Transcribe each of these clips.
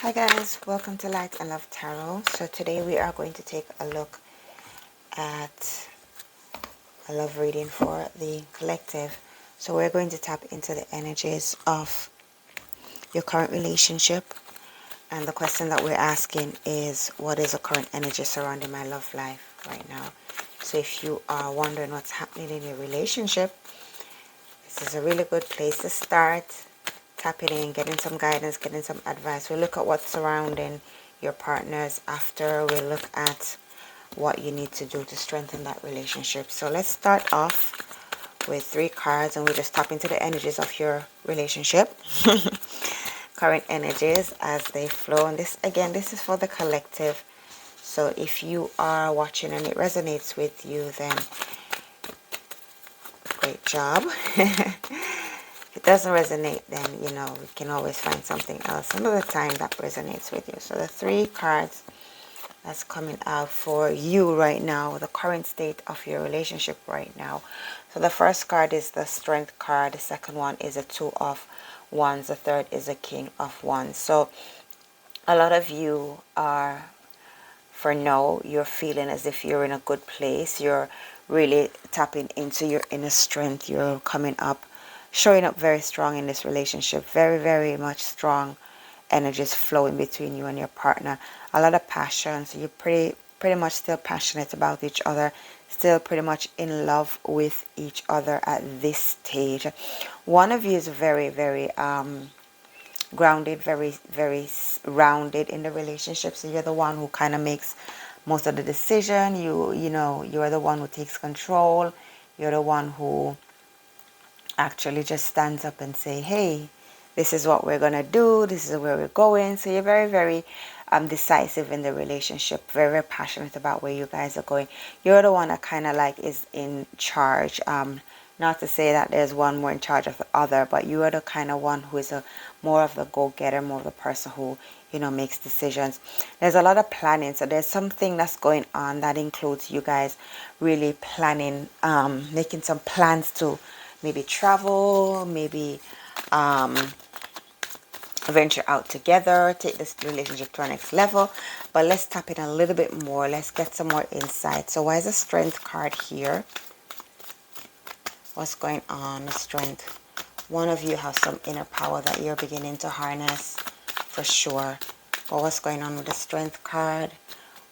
Hi guys, welcome to Light and Love Tarot. So today we are going to take a look at a love reading for the collective. So we're going to tap into the energies of your current relationship. And the question that we're asking is, what is the current energy surrounding my love life right now? So if you are wondering what's happening in your relationship, this is a really good place to start. Tapping in, getting some guidance, getting some advice. We'll look at what's surrounding your partners. After, we'll look at what you need to do to strengthen that relationship. So let's start off with 3 cards, and we just tap into the energies of your relationship. Current energies as they flow. And this, again, this is for the collective. So if you are watching and it resonates with you, then great job. If it doesn't resonate, then, you know, we can always find something else another time that resonates with you. So the 3 cards that's coming out for you right now, the current state of your relationship right now. So the first card is the Strength card. The second one is a 2 of Wands. The third is a King of Wands. So a lot of you are, for now, you're feeling as if you're in a good place. You're really tapping into your inner strength. You're coming up, showing up very strong in this relationship. Very, very much strong energies flowing between you and your partner. A lot of passion. So you're pretty much still passionate about each other. Still pretty much in love with each other at this stage. One of you is very, very grounded, very, very rounded in the relationship. So you're the one who kind of makes most of the decision. You know, you're the one who takes control. You're the one who actually just stands up and say, hey, this is what we're gonna do, this is where we're going. So you're very, very decisive in the relationship, very, very passionate about where you guys are going. You're the one that kind of like is in charge. Not to say that there's one more in charge of the other, but you are the kind of one who is more of the go-getter, more of the person who, you know, makes decisions. There's a lot of planning. So there's something that's going on that includes you guys really planning, making some plans to maybe travel, maybe venture out together, take this relationship to our next level. But let's tap in a little bit more. Let's get some more insight. So why is the Strength card here? What's going on with Strength? One of you has some inner power that you're beginning to harness for sure. But what's going on with the Strength card?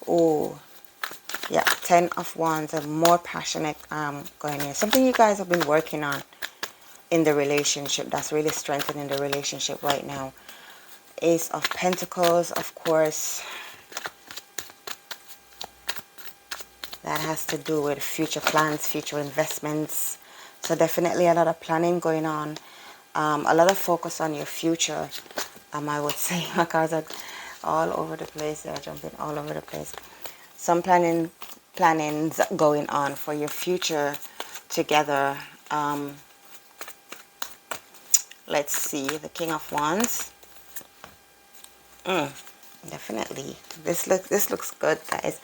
Oh, yeah, 10 of Wands, and more passionate going in. Something you guys have been working on in the relationship that's really strengthening the relationship right now. Ace of Pentacles, of course. That has to do with future plans, future investments. So definitely a lot of planning going on. A lot of focus on your future. I would say my cards are all over the place. They're jumping all over the place. Some plannings going on for your future together. Let's see, the King of Wands. Definitely. This looks good, guys.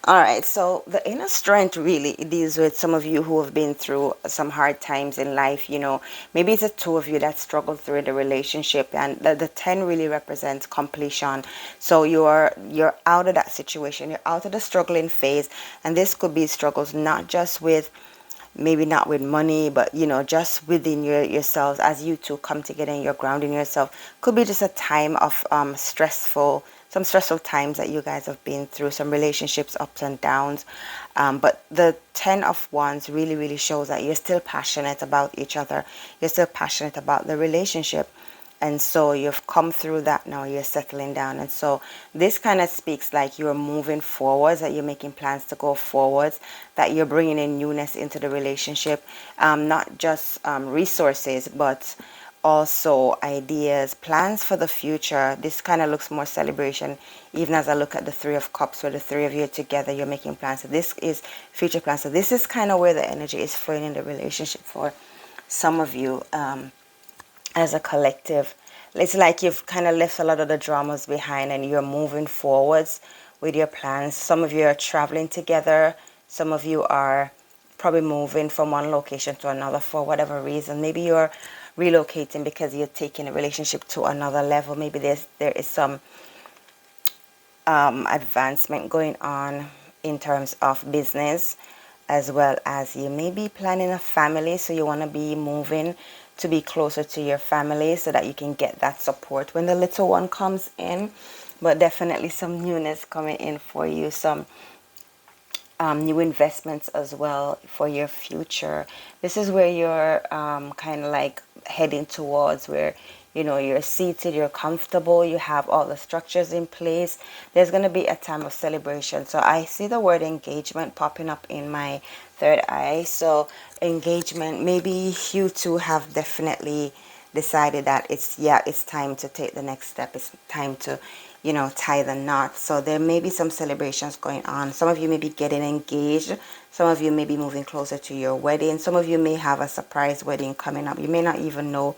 All right, so the inner strength really deals with some of you who have been through some hard times in life. You know, maybe it's the 2 of you that struggled through the relationship, and the 10 really represents completion. So you're out of that situation. You're out of the struggling phase, and this could be struggles not just with, maybe not with money, but, you know, just within yourselves as you two come together and you're grounding yourself. Could be just a time of some stressful times that you guys have been through, some relationships ups and downs. But the 10 of Wands really, really shows that you're still passionate about each other. You're still passionate about the relationship. And so you've come through that, now you're settling down. And so this kind of speaks like you're moving forwards, that you're making plans to go forwards, that you're bringing in newness into the relationship. Not just resources, but also ideas, plans for the future. This kind of looks more celebration, even as I look at the 3 of Cups, where the 3 of you are together, you're making plans. So this is future plans. So this is kind of where the energy is flowing in the relationship for some of you. As a collective, it's like you've kind of left a lot of the dramas behind and you're moving forwards with your plans. Some of you are traveling together. Some of you are probably moving from one location to another for whatever reason. Maybe you're relocating because you're taking a relationship to another level. Maybe there is some advancement going on in terms of business, as well as you may be planning a family, so you want to be moving to be closer to your family so that you can get that support when the little one comes in. But definitely some newness coming in for you, some new investments as well for your future. This is where you're kind of like heading towards, where you're seated, you're comfortable, you have all the structures in place. There's going to be a time of celebration. So I see the word engagement popping up in my third eye. So engagement, maybe you two have definitely decided that it's time to take the next step. It's time to tie the knot. So there may be some celebrations going on. Some of you may be getting engaged. Some of you may be moving closer to your wedding. Some of you may have a surprise wedding coming up. You may not even know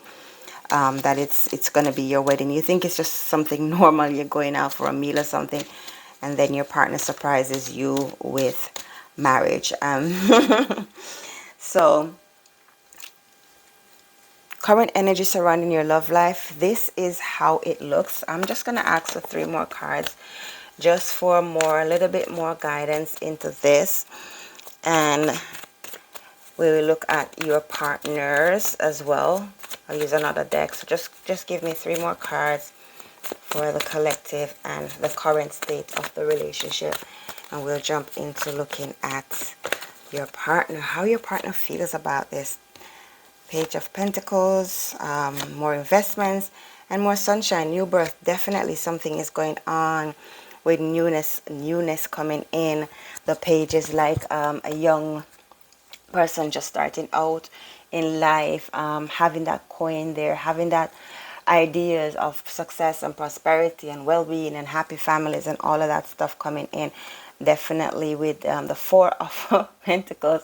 that it's going to be your wedding. You think it's just something normal. You're going out for a meal or something, and then your partner surprises you with marriage. So current energy surrounding your love life, this is how it looks. I'm just going to ask for 3 more cards just for a little bit more guidance into this, and we will look at your partners as well. I'll use another deck. So just give me 3 more cards for the collective and the current state of the relationship, and we'll jump into looking at your partner, how your partner feels about this. Page of Pentacles, more investments, and more sunshine, new birth. Definitely something is going on with newness coming in. The page is like a young person just starting out in life, having that coin there, having that ideas of success and prosperity and well-being and happy families and all of that stuff coming in. Definitely with the 4 of Pentacles,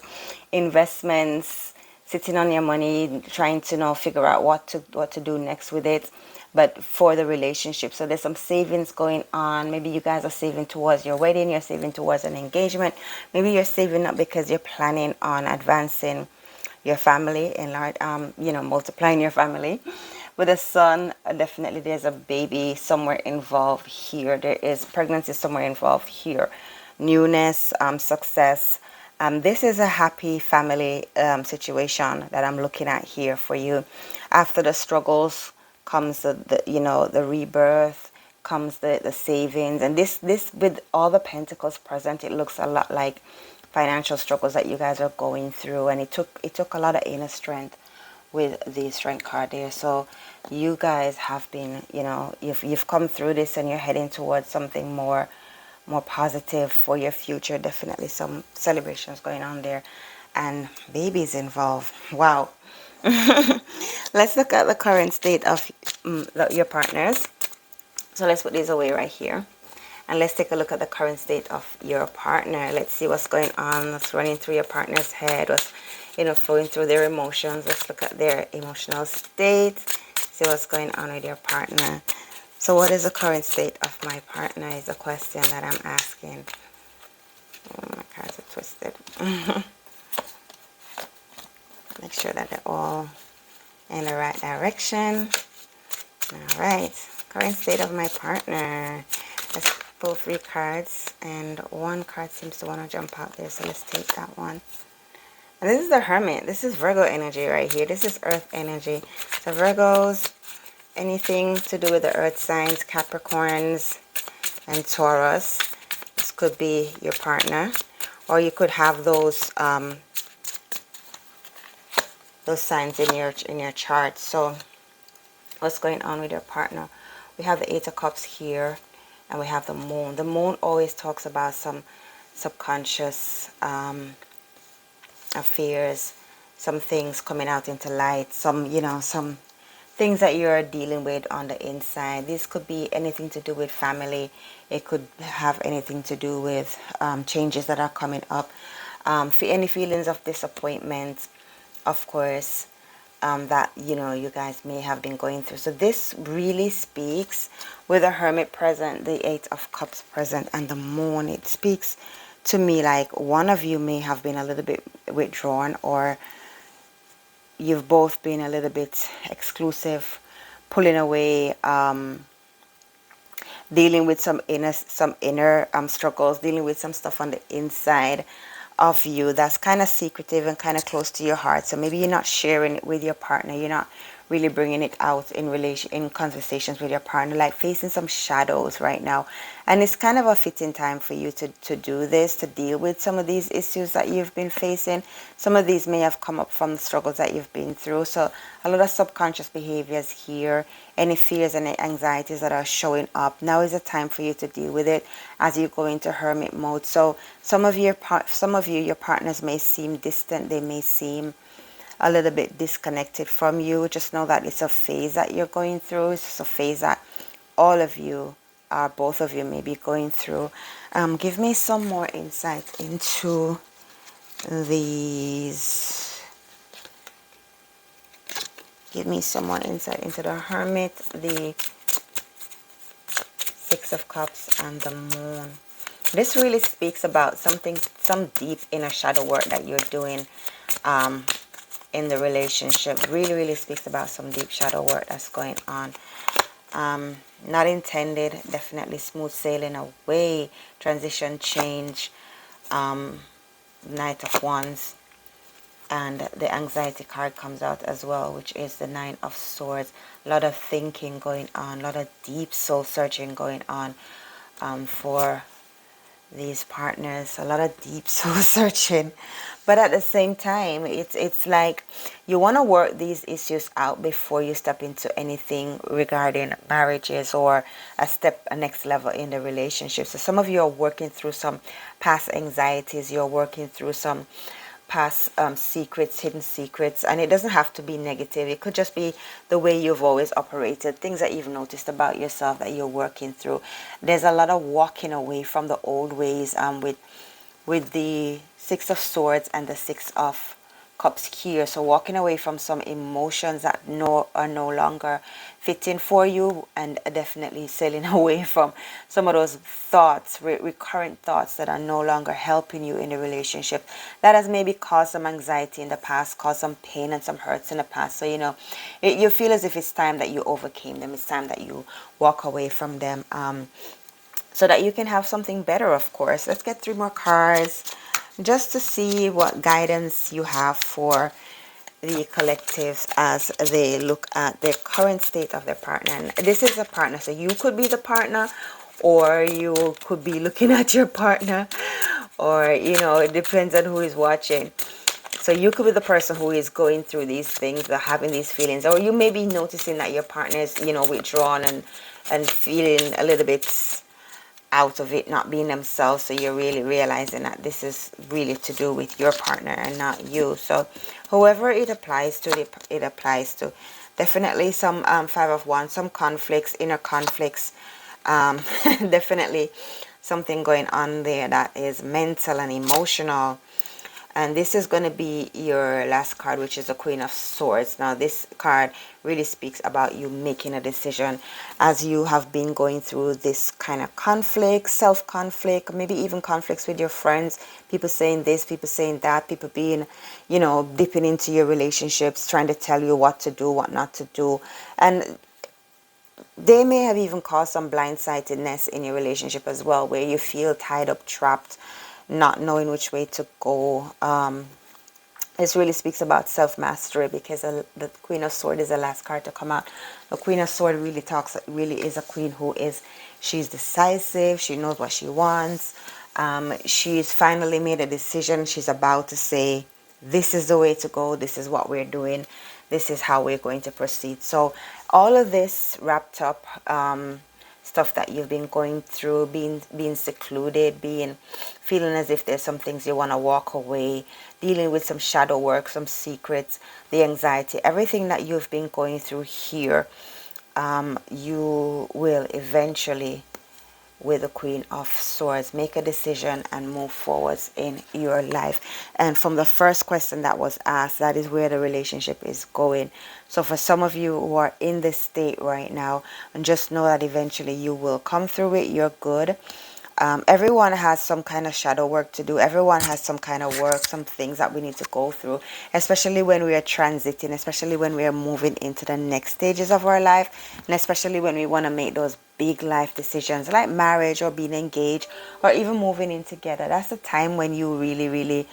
investments, sitting on your money, trying to figure out what to do next with it, but for the relationship. So there's some savings going on. Maybe you guys are saving towards your wedding, you're saving towards an engagement. Maybe you're saving up because you're planning on advancing your family and multiplying your family. With a son, definitely there's a baby somewhere involved here. There is pregnancy somewhere involved here. Newness, success. This is a happy family situation that I'm looking at here for you. After the struggles comes the rebirth, comes the savings, and this with all the pentacles present, it looks a lot like financial struggles that you guys are going through, and it took a lot of inner strength with the strength card there. So you guys have been, you've come through this, and you're heading towards something more positive for your future. Definitely some celebrations going on there, and babies involved. Wow. Let's look at the current state of your partners. So let's put these away right here, and let's take a look at the current state of your partner. Let's see what's going on, what's running through your partner's head, what's flowing through their emotions. Let's look at their emotional state, see what's going on with your partner. So what is the current state of my partner is the question that I'm asking. Oh, my cards are twisted. Make sure that they're all in the right direction. All right. Current state of my partner. Let's pull 3 cards, and 1 card seems to want to jump out there, so let's take that one. And this is the Hermit. This is Virgo energy right here. This is Earth energy. So Virgos, anything to do with the earth signs, Capricorns and Taurus. This could be your partner, or you could have those signs in your chart. So what's going on with your partner? We have the 8 of Cups here, and we have the Moon. The Moon always talks about some subconscious affairs, some things coming out into light, some things that you're dealing with on the inside. This could be anything to do with family. It could have anything to do with changes that are coming up. Any feelings of disappointment, of course, that you guys may have been going through. So this really speaks with the Hermit present, the 8 of Cups present, and the Moon. It speaks to me like one of you may have been a little bit withdrawn, or you've both been a little bit exclusive, pulling away, dealing with some inner struggles, dealing with some stuff on the inside of you that's kind of secretive and kind of close to your heart. So maybe you're not sharing it with your partner, you're not really bringing it out in conversations with your partner, like facing some shadows right now. And it's kind of a fitting time for you to do this, to deal with some of these issues that you've been facing. Some of these may have come up from the struggles that you've been through. So a lot of subconscious behaviors here, any fears and anxieties that are showing up, now is a time for you to deal with it as you go into hermit mode. So some of your partners may seem distant, they may seem a little bit disconnected from you. Just know that it's a phase that you're going through. It's just a phase that all of you, both of you, may be going through. Give me some more insight into these. Give me some more insight into the Hermit, the Six of Cups, and the Moon. This really speaks about some deep inner shadow work that you're doing in the relationship. Really speaks about some deep shadow work that's going on. Not intended, definitely smooth sailing away, transition, change, Knight of Wands, and the anxiety card comes out as well, which is the Nine of Swords. A lot of thinking going on, a lot of deep soul searching going on for these partners, a lot of deep soul searching. But at the same time, it's like you want to work these issues out before you step into anything regarding marriages or a next level in the relationship. So some of you are working through some past anxieties, you're working through some past secrets, hidden secrets, and it doesn't have to be negative. It could just be the way you've always operated, things that you've noticed about yourself that you're working through. There's a lot of walking away from the old ways with the Six of Swords and the Six of Cups here. So walking away from some emotions that are no longer fitting for you, and definitely sailing away from some of those thoughts, recurrent thoughts that are no longer helping you in the relationship. That has maybe caused some anxiety in the past, caused some pain and some hurts in the past. So, you feel as if it's time that you overcame them. It's time that you walk away from them, so that you can have something better, of course. Let's get 3 more cards just to see what guidance you have for the collectives as they look at the current state of their partner. And this is a partner, so you could be the partner, or you could be looking at your partner, or it depends on who is watching. So you could be the person who is going through these things, having these feelings, or you may be noticing that your partner is withdrawn and feeling a little bit out of it, not being themselves. So you're really realizing that this is really to do with your partner and not you. So whoever it applies to, it applies to. Definitely some Five of Wands, some conflicts, inner conflicts. Definitely something going on there that is mental and emotional. And this is going to be your last card, which is the Queen of Swords. Now, this card really speaks about you making a decision as you have been going through this kind of conflict, self-conflict, maybe even conflicts with your friends, people saying this, people saying that, people being, dipping into your relationships, trying to tell you what to do, what not to do. And they may have even caused some blindsidedness in your relationship as well, where you feel tied up, trapped, not knowing which way to go. This really speaks about self-mastery, because the Queen of Swords is the last card to come out. The Queen of Swords really is a queen she's decisive, she knows what she wants. She's finally made a decision. She's about to say, this is the way to go, this is what we're doing, this is how we're going to proceed. So all of this wrapped up, stuff that you've been going through, being secluded, feeling as if there's some things you want to walk away, dealing with some shadow work, some secrets, the anxiety, everything that you've been going through here, you will eventually, with the Queen of Swords, make a decision and move forwards in your life. And from the first question that was asked, that is where the relationship is going. So for some of you who are in this state right now, and just know that eventually you will come through it, you're good. Everyone has some kind of shadow work to do. Everyone has some kind of work, some things that we need to go through, especially when we are transiting, especially when we are moving into the next stages of our life, and especially when we want to make those big life decisions like marriage or being engaged or even moving in together. That's the time when you really, really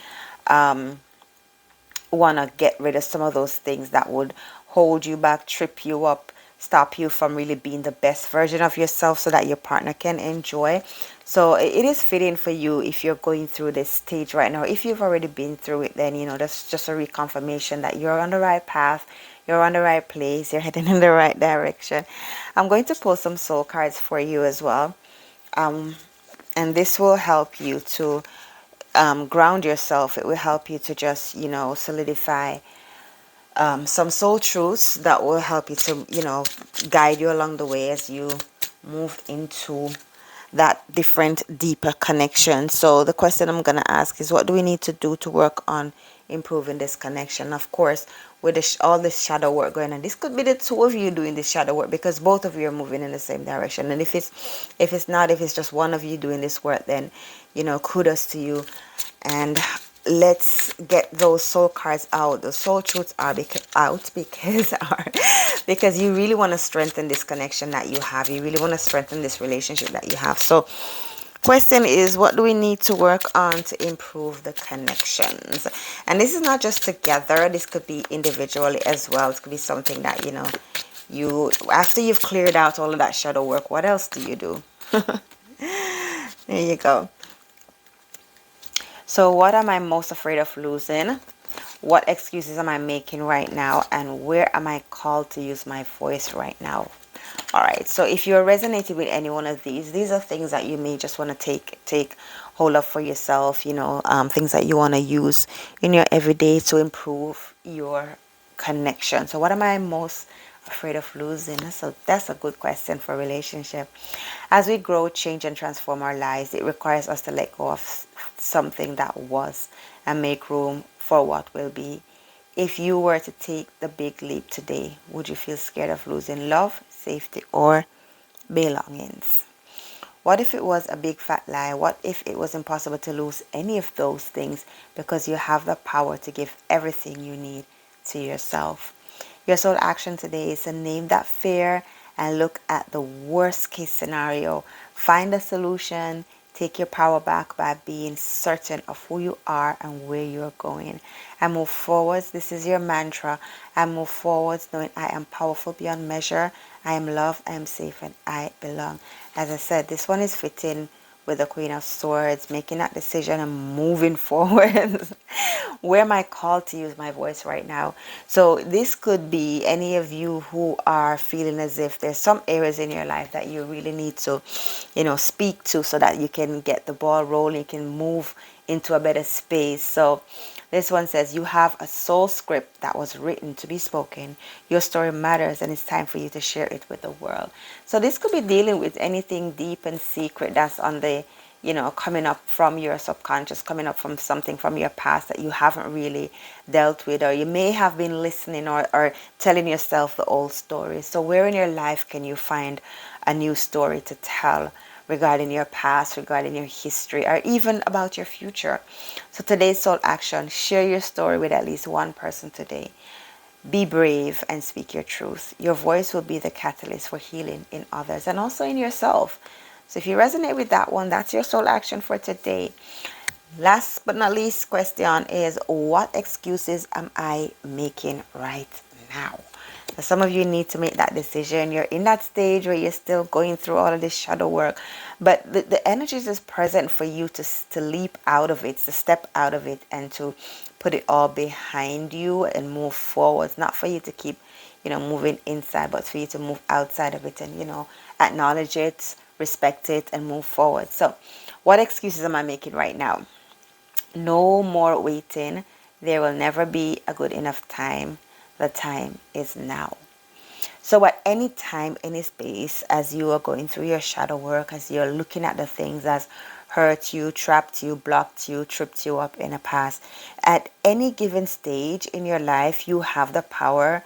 want to get rid of some of those things that would hold you back, trip you up, stop you from really being the best version of yourself so that your partner can enjoy. So it is fitting for you if you're going through this stage right now. If you've already been through it, then, that's just a reconfirmation that you're on the right path, you're on the right place, you're heading in the right direction. I'm going to pull some soul cards for you as well. And this will help you to ground yourself. It will help you to just, solidify some soul truths that will help you to, guide you along the way as you move into that different, deeper connection. So the question I'm going to ask is, what do we need to do to work on improving this connection? Of course, with all this shadow work going on, this could be the two of you doing this shadow work, because both of you are moving in the same direction. And if it's just one of you doing this work, then, kudos to you. And let's get those soul cards out. The soul truths are because you really want to strengthen this connection that you have. You really want to strengthen this relationship that you have. So question is, what do we need to work on to improve the connections? And this is not just together. This could be individually as well. It could be something that, you, after you've cleared out all of that shadow work, what else do you do? There you go. So what am I most afraid of losing? What excuses am I making right now? And where am I called to use my voice right now? All right. So if you're resonating with any one of these are things that you may just want to take hold of for yourself, things that you want to use in your everyday to improve your connection. So what am I most afraid of losing? That's a good question for a relationship. As we grow, change, and transform our lives, it requires us to let go of something that was and make room for what will be. If you were to take the big leap today, would you feel scared of losing love, safety, or belongings? What if it was a big fat lie? What if it was impossible to lose any of those things because you have the power to give everything you need to yourself? Your soul action today is to name that fear and look at the worst case scenario. Find a solution. Take your power back by being certain of who you are and where you're going. And move forwards. This is your mantra. And move forwards knowing I am powerful beyond measure. I am loved, I am safe, and I belong. As I said, this one is fitting with the Queen of Swords, making that decision and moving forward. Where am I called to use my voice right now? So this could be any of you who are feeling as if there's some areas in your life that you really need to, speak to so that you can get the ball rolling, you can move into a better space. So this one says, you have a soul script that was written to be spoken. Your story matters and it's time for you to share it with the world. So this could be dealing with anything deep and secret that's on the, coming up from your subconscious, coming up from something from your past that you haven't really dealt with, or you may have been listening or telling yourself the old stories. So where in your life can you find a new story to tell regarding your past, regarding your history, or even about your future? So today's soul action, share your story with at least one person today. Be brave and speak your truth. Your voice will be the catalyst for healing in others and also in yourself. So if you resonate with that one, that's your soul action for today. Last but not least question is, what excuses am I making right now? So some of you need to make that decision. You're in that stage where you're still going through all of this shadow work, but the energies is present for you to leap out of it, to step out of it, and to put it all behind you and move forward. It's not for you to keep, moving inside, but for you to move outside of it and, acknowledge it, respect it, and move forward. So what excuses am I making right now? No more waiting. There will never be a good enough time. The time is now. So at any time, any space, as you are going through your shadow work, as you're looking at the things that's hurt you, trapped you, blocked you, tripped you up in the past, at any given stage in your life, you have the power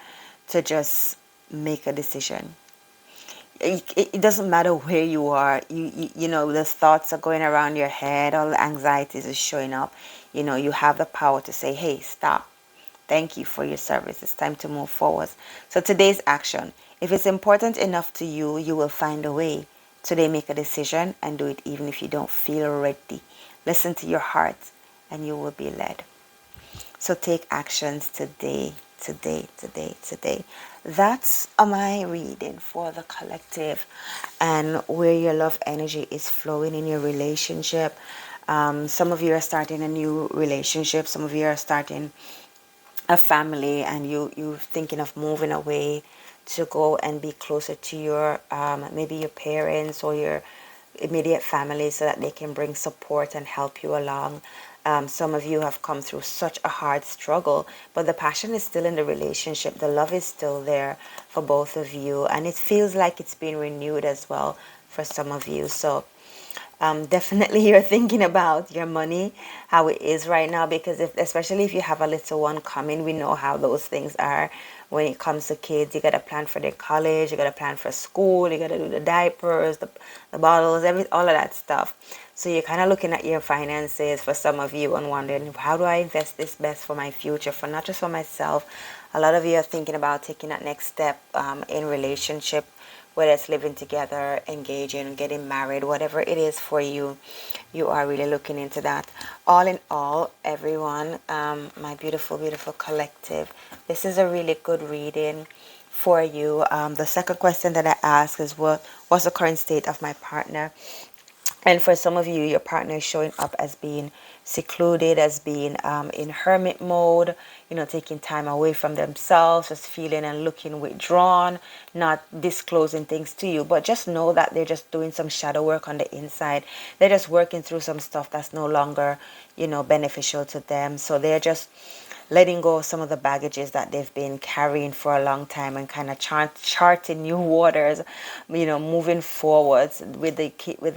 to just make a decision. it doesn't matter where you are. You know, the thoughts are going around your head, all the anxieties is showing up. You know, you have the power to say, hey, stop. Thank you for your service. It's time to move forward. So today's action, if it's important enough to you, you will find a way. Today, make a decision and do it even if you don't feel ready. Listen to your heart and you will be led. So take actions today, today, today, today. That's my reading for the collective and where your love energy is flowing in your relationship. Some of you are starting a new relationship. Some of you are starting a family, and you're thinking of moving away to go and be closer to your maybe your parents or your immediate family, so that they can bring support and help you along. Some of you have come through such a hard struggle, but the passion is still in the relationship. The love is still there for both of you, and it feels like it's been renewed as well for some of you. So definitely you're thinking about your money, how it is right now, because especially if you have a little one coming, we know how those things are when it comes to kids. You got to plan for their college, you got to plan for school, you got to do the diapers, the bottles, all of that stuff. So you're kind of looking at your finances for some of you and wondering, how do I invest this best for my future, for not just for myself. A lot of you are thinking about taking that next step in relationship, whether it's living together, engaging, getting married, whatever it is for you, you are really looking into that. All in all, everyone, my beautiful, beautiful collective, this is a really good reading for you. The second question that I ask is, what's the current state of my partner? And for some of you, your partner is showing up as being secluded, as being in hermit mode, you know, taking time away from themselves, just feeling and looking withdrawn, not disclosing things to you. But just know that they're just doing some shadow work on the inside. They're just working through some stuff that's no longer, you know, beneficial to them. So they're just letting go of some of the baggages that they've been carrying for a long time, and kind of charting new waters, you know, moving forwards with the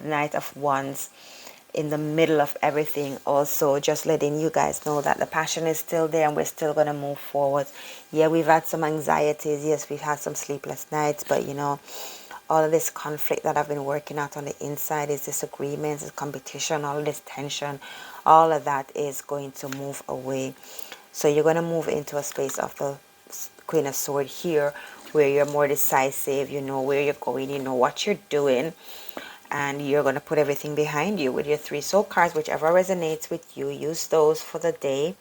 Knight of Wands in the middle of everything. Also just letting you guys know that the passion is still there and we're still going to move forward. Yeah, we've had some anxieties, yes, we've had some sleepless nights, but you know, all of this conflict that I've been working out on the inside, is disagreements, is competition, all of this tension, all of that is going to move away. So you're going to move into a space of the Queen of Swords here, where you're more decisive, you know where you're going, you know what you're doing, and you're going to put everything behind you with your 3 soul cards. Whichever resonates with you, use those for the day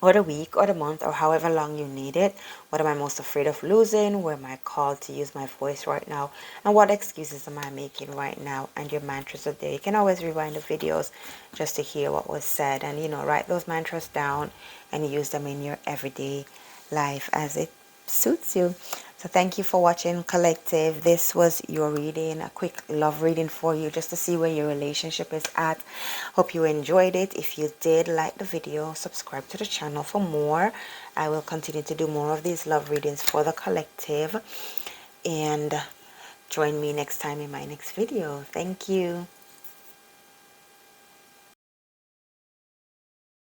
or the week or the month or however long you need it. What am I most afraid of losing? Where am I called to use my voice right now? And what excuses am I making right now? And your mantras of the day. You can always rewind the videos just to hear what was said, and you know, write those mantras down and use them in your everyday life as it suits you. So thank you for watching, collective. This was your reading, a quick love reading for you, just to see where your relationship is at. Hope you enjoyed it. If you did, like the video, subscribe to the channel for more. I will continue to do more of these love readings for the collective, and join me next time in my next video. Thank you.